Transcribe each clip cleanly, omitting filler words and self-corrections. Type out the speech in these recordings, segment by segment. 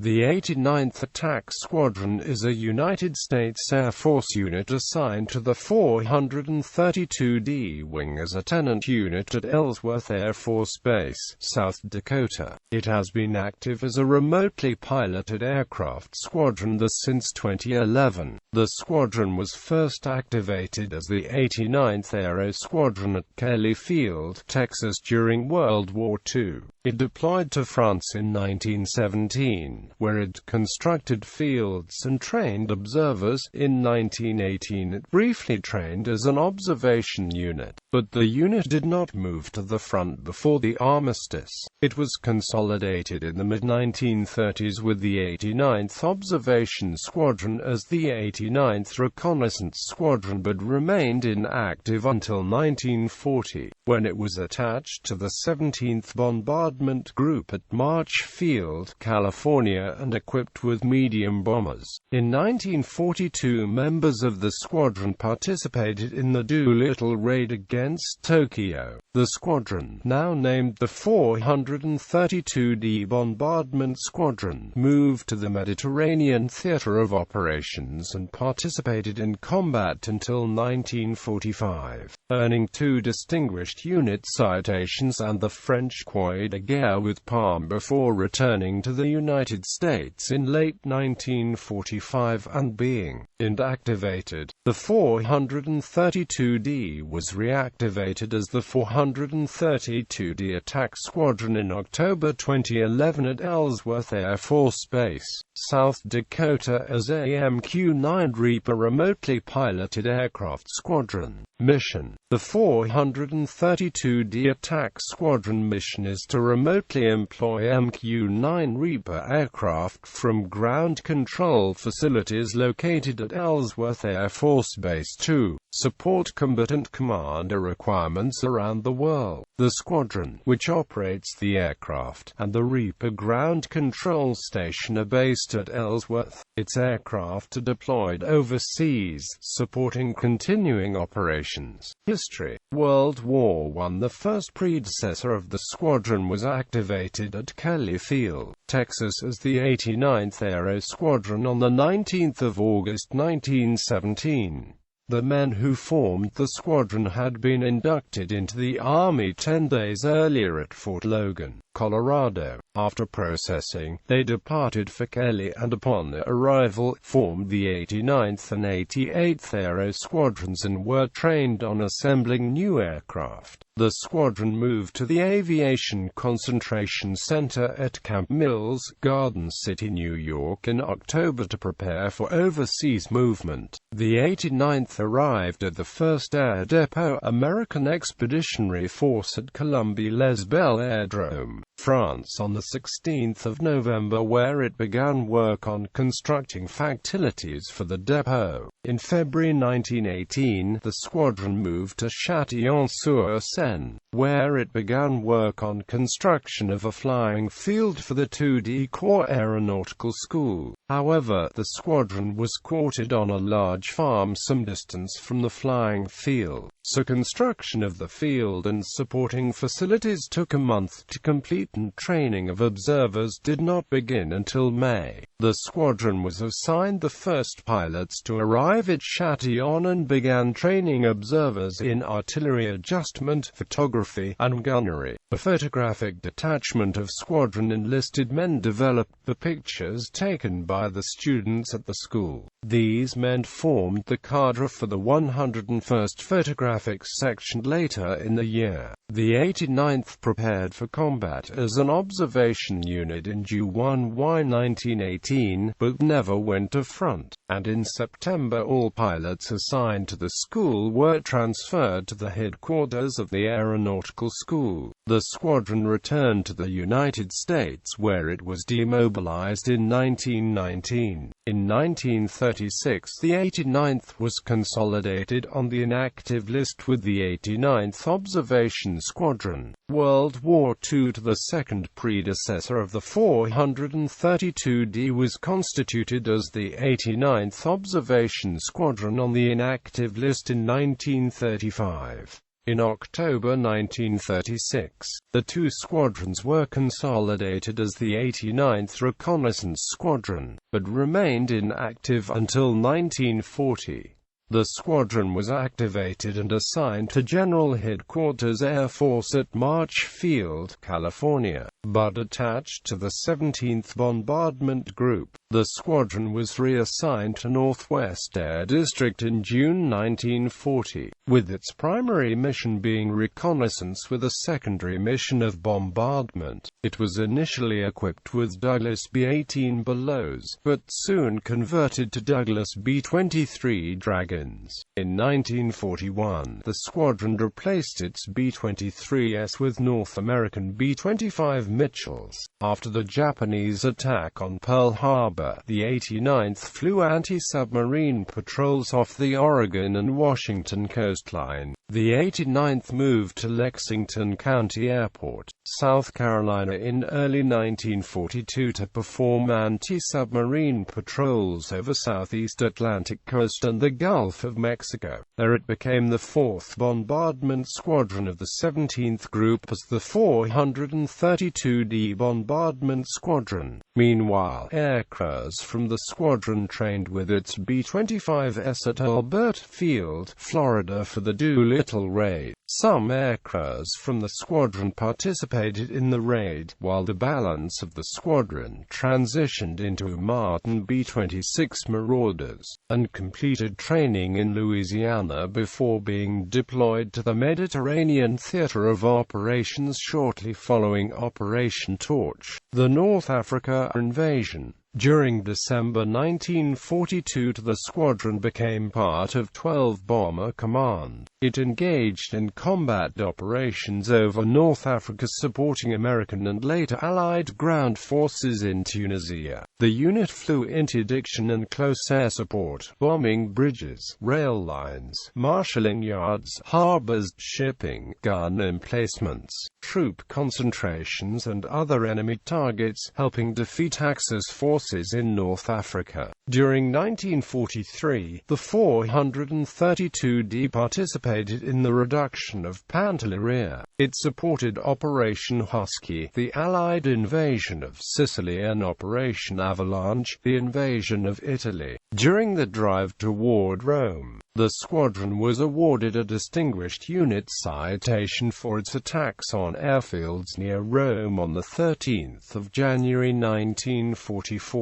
The 89th Attack Squadron is a United States Air Force unit assigned to the 432d Wing as a tenant unit at Ellsworth Air Force Base, South Dakota. It has been active as a remotely piloted aircraft squadron since 2011. The squadron was first activated as the 89th Aero Squadron at Kelly Field, Texas during World War II. It deployed to France in 1917, where it constructed fields and trained observers. In 1918 it briefly trained as an observation unit, but the unit did not move to the front before the Armistice. It was consolidated in the mid-1930s with the 89th Observation Squadron as the 89th Reconnaissance Squadron, but remained inactive until 1940, when it was attached to the 17th Bombardment Group at March Field, California, and equipped with medium bombers. In 1942, members of the squadron participated in the Doolittle raid against Tokyo. The squadron, now named the 432d Bombardment Squadron, moved to the Mediterranean theater of operations and participated in combat until 1945, earning 2 Distinguished Unit citations and the French Croix de Guerre with Palm before returning to the United States in late 1945 and being inactivated. The 432d was reactivated as the 432d Attack Squadron in October 2011 at Ellsworth Air Force Base, South Dakota as AMQ-9 Reaper remotely piloted aircraft squadron. Mission. The 432d Attack Squadron mission is to remotely employ MQ-9 Reaper aircraft from ground control facilities located at Ellsworth Air Force Base to support combatant commander requirements around the world. The squadron, which operates the aircraft, and the Reaper ground control station are based at Ellsworth. Its aircraft are deployed overseas, supporting continuing operations. History. World War I. The first predecessor of the squadron was activated at Kelly Field, Texas as the 89th Aero Squadron on the 19th of August 1917. The men who formed the squadron had been inducted into the Army 10 days earlier at Fort Logan, Colorado. After processing, they departed for Kelly and upon their arrival, formed the 89th and 88th Aero Squadrons and were trained on assembling new aircraft. The squadron moved to the Aviation Concentration Center at Camp Mills, Garden City, New York in October to prepare for overseas movement. The 89th arrived at the 1st Air Depot, American Expeditionary Force at Colombey-les-Belles Aerodrome, France on the 16th of November, where it began work on constructing facilities for the depot. In February 1918, the squadron moved to Châtillon-sur-Seine, where it began work on construction of a flying field for the 2D Corps Aeronautical School. However, the squadron was quartered on a large farm some distance from the flying field, so construction of the field and supporting facilities took a month to complete and training of observers did not begin until May. The squadron was assigned the first pilots to arrive at Châtillon and began training observers in artillery adjustment, photography, and gunnery. A photographic detachment of squadron enlisted men developed the pictures taken by the students at the school. These men formed the cadre for the 101st Photographic Section later in the year. The 89th prepared for combat as an observation unit in June 1918, but never went to front, and in September all pilots assigned to the school were transferred to the headquarters of the Aeronautical School. The squadron returned to the United States where it was demobilized in 1919. In 1936 the 89th was consolidated on the inactive list with the 89th Observation Squadron. World War II. The second predecessor of the 432d was constituted as the 89th Observation Squadron on the inactive list in 1935. In October 1936, the two squadrons were consolidated as the 89th Reconnaissance Squadron, but remained inactive until 1940. The squadron was activated and assigned to General Headquarters Air Force at March Field, California, but attached to the 17th Bombardment Group. The squadron was reassigned to Northwest Air District in June 1940, with its primary mission being reconnaissance with a secondary mission of bombardment. It was initially equipped with Douglas B-18 Belows, but soon converted to Douglas B-23 Dragons. In 1941, the squadron replaced its B-23s with North American B-25 Mitchells. After the Japanese attack on Pearl Harbor, the 89th flew anti-submarine patrols off the Oregon and Washington coastline. The 89th moved to Lexington County Airport, South Carolina in early 1942 to perform anti-submarine patrols over southeast Atlantic coast and the Gulf of Mexico. There it became the 4th Bombardment Squadron of the 17th Group as the 432d Bombardment Squadron. Meanwhile, aircrews from the squadron trained with its B-25s at Albert Field, Florida for the Doolittle raid. Some aircrews from the squadron participated in the raid, while the balance of the squadron transitioned into Martin B-26 Marauders, and completed training in Louisiana before being deployed to the Mediterranean Theater of Operations shortly following Operation Torch, the North Africa invasion. During December 1942 the squadron became part of 12 Bomber Command. It engaged in combat operations over North Africa supporting American and later Allied ground forces in Tunisia. The unit flew interdiction and close air support, bombing bridges, rail lines, marshalling yards, harbors, shipping, gun emplacements, troop concentrations and other enemy targets, helping defeat Axis forces in North Africa. During 1943, the 432d participated in the reduction of Pantelleria. It supported Operation Husky, the Allied invasion of Sicily, and Operation Avalanche, the invasion of Italy. During the drive toward Rome, the squadron was awarded a Distinguished Unit Citation for its attacks on airfields near Rome on 13 January 1944.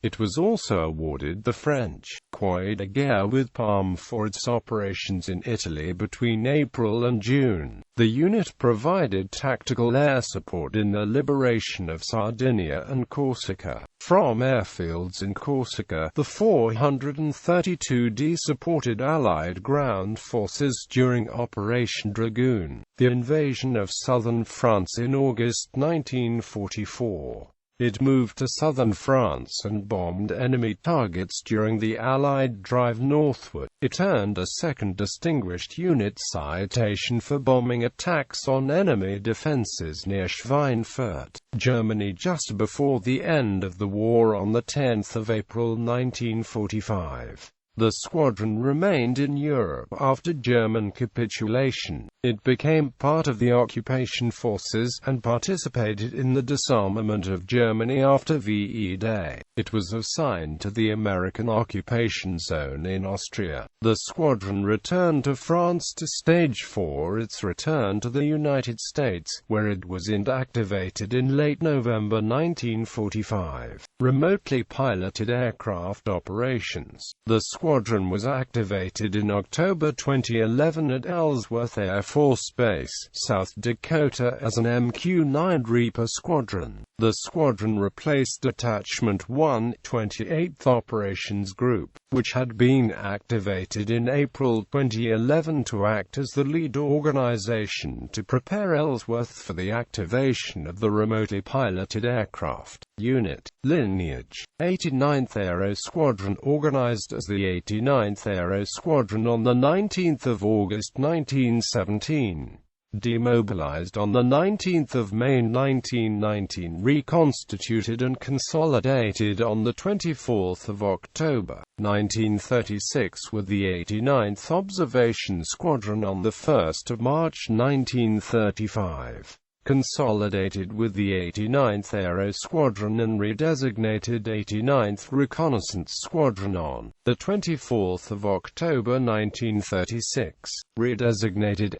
It was also awarded the French Croix de Guerre with Palm for its operations in Italy between April and June. The unit provided tactical air support in the liberation of Sardinia and Corsica. From airfields in Corsica, the 432d supported Allied ground forces during Operation Dragoon, the invasion of southern France in August 1944. It moved to southern France and bombed enemy targets during the Allied drive northward. It earned a second Distinguished Unit Citation for bombing attacks on enemy defenses near Schweinfurt, Germany just before the end of the war on 10 April 1945. The squadron remained in Europe after German capitulation. It became part of the occupation forces, and participated in the disarmament of Germany after VE Day. It was assigned to the American occupation zone in Austria. The squadron returned to France to stage for its return to the United States, where it was inactivated in late November 1945. Remotely piloted aircraft operations. The squadron was activated in October 2011 at Ellsworth Air Force Base, South Dakota as an MQ-9 Reaper squadron. The squadron replaced Detachment 1, 28th Operations Group, which had been activated in April 2011 to act as the lead organization to prepare Ellsworth for the activation of the remotely piloted aircraft. Unit lineage: 89th Aero Squadron, organized as the 89th Aero Squadron on 19 August 1917. Demobilized on 19 May 1919, reconstituted and consolidated on 24 October 1936 with the 89th Observation Squadron on 1 March 1935. Consolidated with the 89th Aero Squadron and redesignated 89th Reconnaissance Squadron on 24 October 1936. Redesignated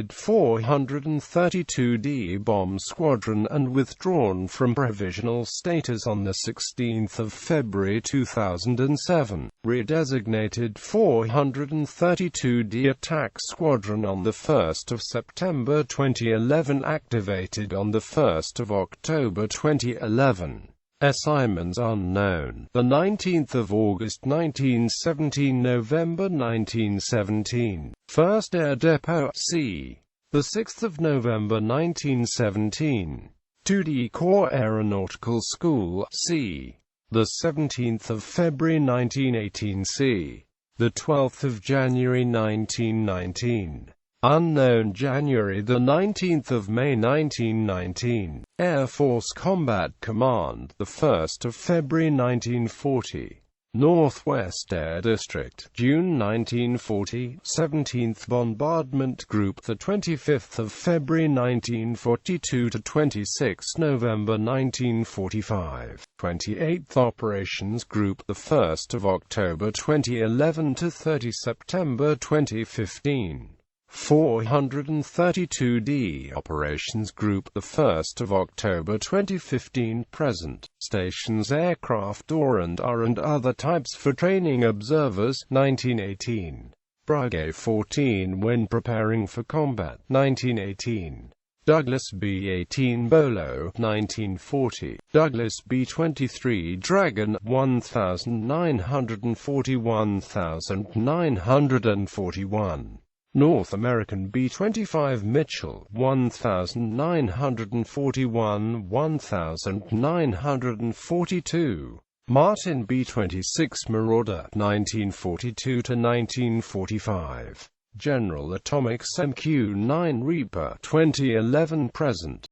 432d Bomb Squadron and withdrawn from provisional status on 16 February 2007. Redesignated 432d Attack Squadron on 1 September 2011. Activated on 1 October 2011. Assignments unknown. 19 August 1917 November 1917. 1st Air Depot C. 6 November 1917. 2D Corps Aeronautical School C. 17th February 1918 C. 12th January 1919. Unknown January 19 May 1919. Air Force Combat Command 1 February 1940. Northwest Air District June 1940. 17th Bombardment Group 25 February 1942 to 26 November 1945. 28th Operations Group 1 October 2011 to 30 September 2015. 432d Operations Group 1 October 2015 present. Stations aircraft or and are and other types for training observers 1918. Brigade 14 when preparing for combat 1918. Douglas B-18 Bolo 1940. Douglas B-23 Dragon 1941. North American B-25 Mitchell 1941. Martin B-26 Marauder 1942 to 1945. General Atomics MQ-9 Reaper 2011 present.